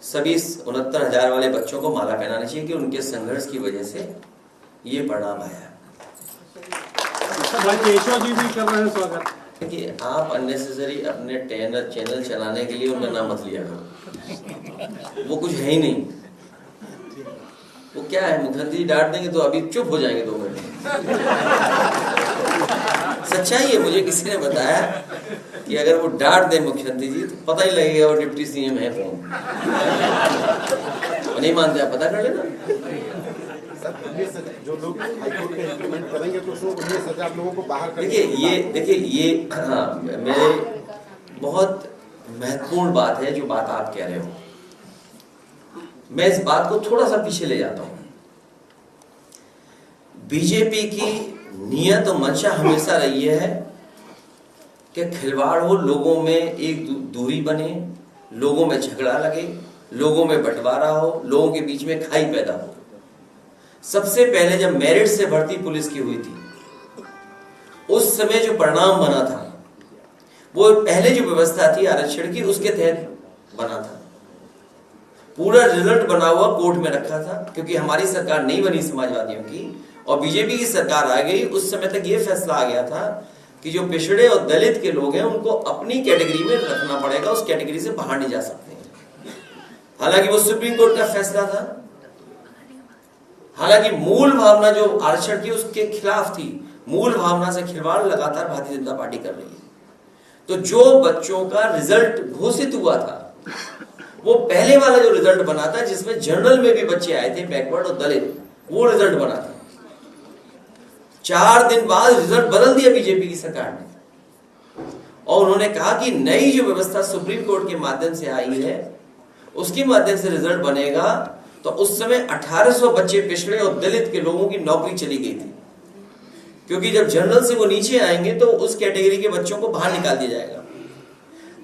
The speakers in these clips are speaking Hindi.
सभी 69,000 वाले बच्चों को माला पहनानी चाहिए कि उनके संघर्ष की वजह से ये परिणाम आया। केशव जी भी कर रहे हैं स्वागत। देखिए, आप अननेसेसरी अपने चैनल चलाने के लिए उनका नाम मत लिया करो, वो कुछ है ही नहीं। वो क्या है, मुख्यमंत्री डांट देंगे तो अभी चुप हो जाएंगे 2 मिनट। सच्चाई है, मुझे किसी ने बताया कि अगर वो डांट दे मुख्यमंत्री जी तो पता ही लगेगा वो डिप्टी सीएम है कौन। नहीं मानते आप, पता कर लेना। जो लोग हाईकोर्ट के इम्प्लीमेंट करेंगे तो उसमें 19,000 लोगों को बाहर देखिए ये हाँ, मेरे बहुत महत्वपूर्ण बात है जो बात आप कह रहे हो। मैं इस बात को थोड़ा सा पीछे ले जाता हूं। बीजेपी की नियत और मंशा हमेशा रही है कि खिलवाड़ हो, लोगों में एक दूरी बने, लोगों में झगड़ा लगे, लोगों में बंटवारा हो, लोगों के बीच में खाई पैदा हो। सबसे पहले जब मेरिट से भर्ती पुलिस की हुई थी, उस समय जो परिणाम बना था वो पहले जो व्यवस्था थी आरक्षण की, उसके तहत बना था। पूरा रिजल्ट बना हुआ कोर्ट में रखा था, क्योंकि हमारी सरकार नहीं बनी समाजवादियों की और बीजेपी की सरकार आ गई। उस समय तक ये फैसला आ गया था कि जो पिछड़े और दलित के लोग हैं उनको अपनी कैटेगरी में रखना पड़ेगा, उस कैटेगरी से बाहर नहीं जा सकते। हालांकि वो सुप्रीम कोर्ट का फैसला था, हालांकि मूल भावना जो आरक्षण की उसके खिलाफ थी। मूल भावना से खिलवाड़ लगातार भारतीय जनता पार्टी कर रही है। तो जो बच्चों का रिजल्ट घोषित हुआ था, वो पहले वाला जो रिजल्ट बना था जिसमें जनरल में भी बच्चे आए थे, बैकवर्ड और दलित, वो रिजल्ट बना था। 4 दिन बाद रिजल्ट बदल दिया बीजेपी की सरकार ने और उन्होंने कहा कि नई जो व्यवस्था सुप्रीम कोर्ट के माध्यम से आई है उसके माध्यम से रिजल्ट बनेगा। तो उस समय 1800 बच्चे पिछड़े और दलित के लोगों की नौकरी चली गई थी, क्योंकि जब जनरल से वो नीचे आएंगे तो उस कैटेगरी के बच्चों को बाहर निकाल दिया जाएगा।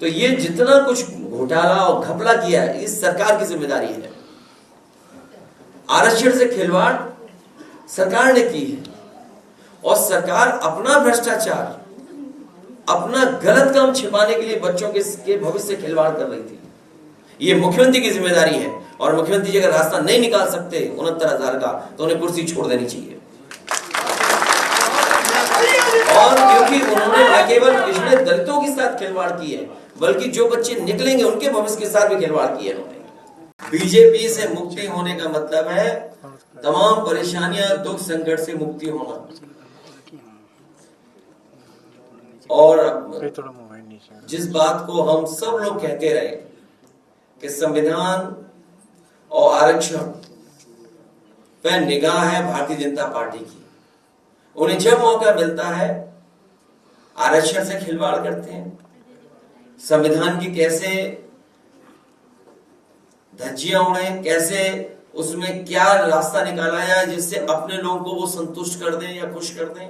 तो ये जितना कुछ घोटाला और घपला किया है, इस सरकार की जिम्मेदारी है। आरक्षण से खिलवाड़ सरकार ने की है और सरकार अपना भ्रष्टाचार, अपना गलत काम छिपाने के लिए बच्चों के भविष्य से खिलवाड़ कर रही थी। ये मुख्यमंत्री की जिम्मेदारी है और मुख्यमंत्री जी अगर रास्ता नहीं निकाल सकते 69,000 का तो उन्हें कुर्सी छोड़ देनी चाहिए। और क्योंकि उन्होंने न केवल पिछले दलितों के साथ खिलवाड़ की है, बल्कि जो बच्चे निकलेंगे उनके भविष्य के साथ भी खिलवाड़ की है उन्होंने। बीजेपी से मुक्ति होने का मतलब है तमाम परेशानियां, दुख, संकट से मुक्ति होना। और जिस बात को हम सब लोग कहते रहे कि संविधान और आरक्षण पे निगाह है भारतीय जनता पार्टी की, उन्हें जब मौका मिलता है आरक्षण से खिलवाड़ करते हैं। संविधान की कैसे धज्जियां उड़े, कैसे उसमें क्या रास्ता निकाला जाए जिससे अपने लोगों को वो संतुष्ट कर दें या खुश कर दें।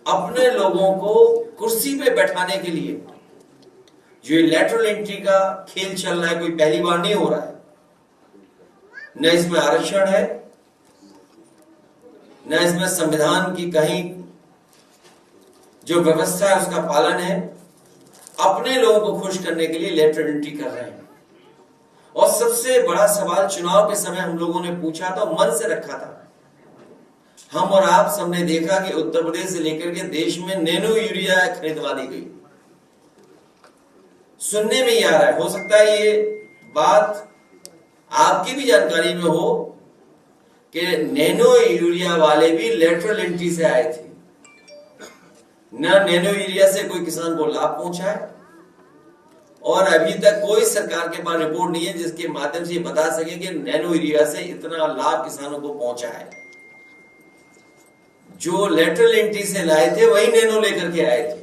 अपने लोगों को कुर्सी पे बैठाने के लिए जो लैटरल एंट्री का खेल चल रहा है, कोई पहली बार नहीं हो रहा है। न इसमें आरक्षण है, न इसमें संविधान की कहीं जो व्यवस्था है उसका पालन है। अपने लोगों को खुश करने के लिए लैटरल एंट्री कर रहे हैं। और सबसे बड़ा सवाल चुनाव के समय हम लोगों ने पूछा था, मन से रखा था। हम और आप सबने देखा कि उत्तर प्रदेश से लेकर के देश में नैनो यूरिया खरीदवा दी गई। सुनने में ही आ रहा है, हो सकता है ये बात आपकी भी जानकारी में हो कि नैनो यूरिया वाले भी लेटरल एंट्री से आए थे। न नैनो यूरिया से कोई किसान को लाभ पहुंचा है और अभी तक कोई सरकार के पास रिपोर्ट नहीं है जिसके माध्यम से ये बता सके कि नैनो यूरिया से इतना लाभ किसानों को पहुंचा है। जो लेटरल एंट्री से लाए थे वही नैनो लेकर के आए थे,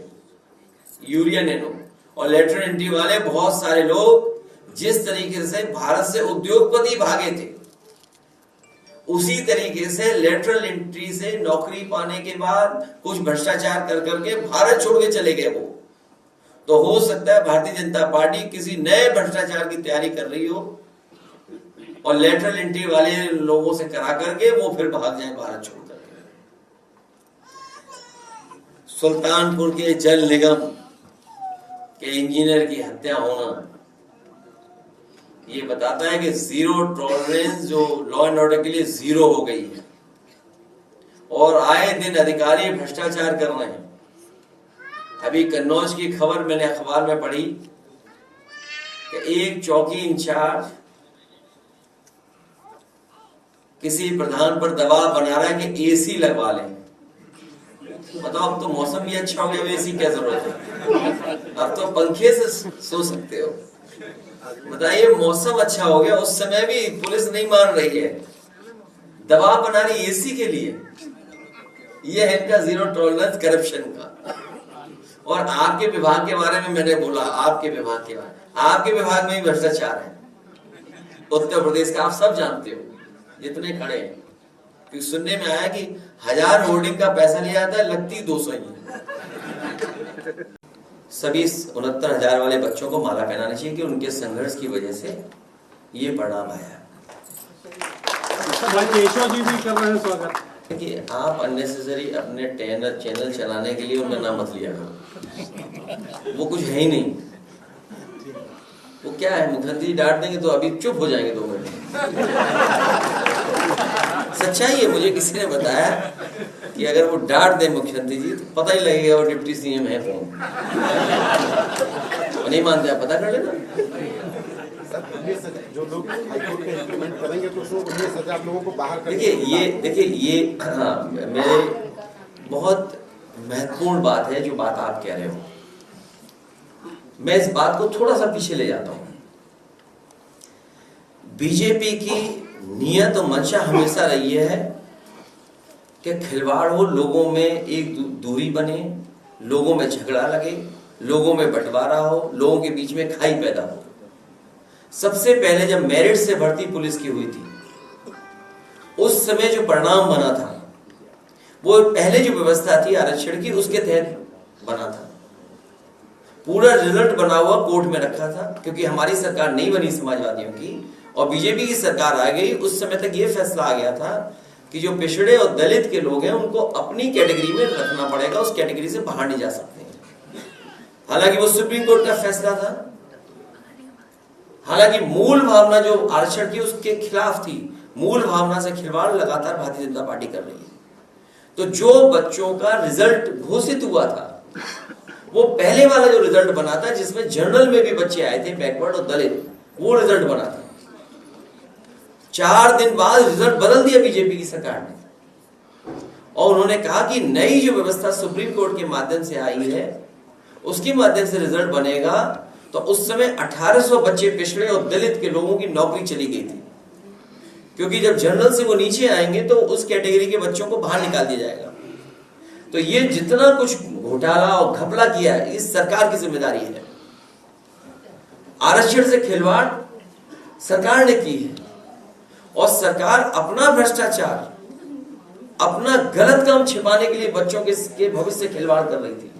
यूरिया नैनो। और लेटरल एंट्री वाले बहुत सारे लोग जिस तरीके से भारत से उद्योगपति भागे थे, उसी तरीके से लेटरल एंट्री से नौकरी पाने के बाद कुछ भ्रष्टाचार कर करके भारत छोड़ के चले गए वो। तो हो सकता है भारतीय जनता पार्टी किसी नए भ्रष्टाचार की तैयारी कर रही हो और लेटरल एंट्री वाले लोगों से करा करके वो फिर भाग जाए भारत छोड़कर। सुल्तानपुर के जल निगम के इंजीनियर की हत्या होना ये बताता है कि जीरो टॉलरेंस जो लॉ एंड ऑर्डर के लिए जीरो हो गई है और आए दिन अधिकारी भ्रष्टाचार कर रहे हैं। अभी कन्नौज की खबर मैंने अखबार में पढ़ी कि एक चौकी इंचार्ज किसी प्रधान पर दबाव बना रहा है कि एसी लगवा लें। बताओ, अब तो मौसम भी अच्छा हो गया, अब एसी क्या जरूरत है? अब तो पंखे से सो सकते हो। बताइए, मौसम अच्छा हो गया, उस समय भी पुलिस नहीं मान रही है, दबाव बना रही एसी के लिए। यह है इनका जीरो टॉलरेंस करप्शन का। और आपके विभाग के बारे में मैंने बोला, आपके विभाग के विभाग में भी भ्रष्टाचार है उत्तर प्रदेश का, आप सब जानते हो जितने खड़े हैं। क्योंकि सुनने में आया कि 1000 होर्डिंग का पैसा लिया जाता है, लगती 200 ही है। सभी 69,000 वाले बच्चों को माला पहनानी चाहिए कि उनके संघर्ष की वजह से ये परिणाम आया। जी भी कर रहे हैं स्वागत। देखिए, आप अननेसेसरी अपने चैनल चलाने के लिए उनका नाम मत लिया करो। वो कुछ है ही नहीं। वो क्या है, मुख्यमंत्री डांट देंगे तो अभी चुप हो जाएंगे 2 मिनट। सच्चाई है, मुझे किसी ने बताया कि अगर वो डांट दे मुख्यमंत्री जी तो पता ही लगेगा वो डिप्टी सीएम है कौन। नहीं मानते आप, पता कर लेना। जो लोग हाईकोर्ट के इम्प्लीमेंट करेंगे तो उसमें 19,000 लोगों को बाहर देखिए ये मेरे बहुत महत्वपूर्ण बात है जो बात आप कह रहे हो। मैं इस बात को थोड़ा सा पीछे ले जाता हूं। बीजेपी की नियत और मंशा हमेशा रही है कि खिलवाड़ हो, लोगों में एक दूरी बने, लोगों में झगड़ा लगे, लोगों में बंटवारा हो, लोगों के बीच में खाई पैदा हो। सबसे पहले जब मेरिट से भर्ती पुलिस की हुई थी, उस समय जो परिणाम बना था वो पहले जो व्यवस्था थी आरक्षण की, उसके तहत बना था। पूरा रिजल्ट बना हुआ कोर्ट में रखा था, क्योंकि हमारी सरकार नहीं बनी समाजवादियों की और बीजेपी की सरकार आ गई। उस समय तक ये फैसला आ गया था कि जो पिछड़े और दलित के लोग हैं उनको अपनी कैटेगरी में रखना पड़ेगा, उस कैटेगरी से बाहर नहीं जा सकते। हालांकि वो सुप्रीम कोर्ट का फैसला था, हालांकि मूल भावना जो आरक्षण की उसके खिलाफ थी। मूल भावना से खिलवाड़ लगातार भारतीय जनता पार्टी कर रही है। तो जो बच्चों का रिजल्ट घोषित हुआ था, वो पहले वाला जो रिजल्ट बना था जिसमें जनरल में भी बच्चे आए थे, बैकवर्ड और दलित, वो रिजल्ट बना था। 4 दिन बाद रिजल्ट बदल दिया बीजेपी की सरकार ने और उन्होंने कहा कि नई जो व्यवस्था सुप्रीम कोर्ट के माध्यम से आई है उसके माध्यम से रिजल्ट बनेगा। तो उस समय 1800 बच्चे पिछड़े और दलित के लोगों की नौकरी चली गई थी, क्योंकि जब जनरल से वो नीचे आएंगे तो उस कैटेगरी के बच्चों को बाहर निकाल दिया जाएगा। तो ये जितना कुछ घोटाला और घपला किया है, इस सरकार की जिम्मेदारी है। आरक्षण से खिलवाड़ सरकार ने की है और सरकार अपना भ्रष्टाचार, अपना गलत काम छिपाने के लिए बच्चों के भविष्य से खिलवाड़ कर रही थी।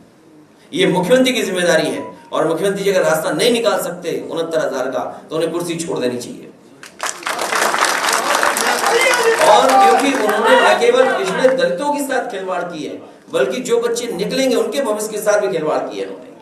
ये मुख्यमंत्री की जिम्मेदारी है और मुख्यमंत्री जी अगर रास्ता नहीं निकाल सकते 69,000 का तो उन्हें कुर्सी छोड़ देनी चाहिए। और क्योंकि उन्होंने न केवल पिछड़े दलितों के साथ खिलवाड़ की है, बल्कि जो बच्चे निकलेंगे उनके भविष्य के साथ भी खिलवाड़ की है उन्होंने।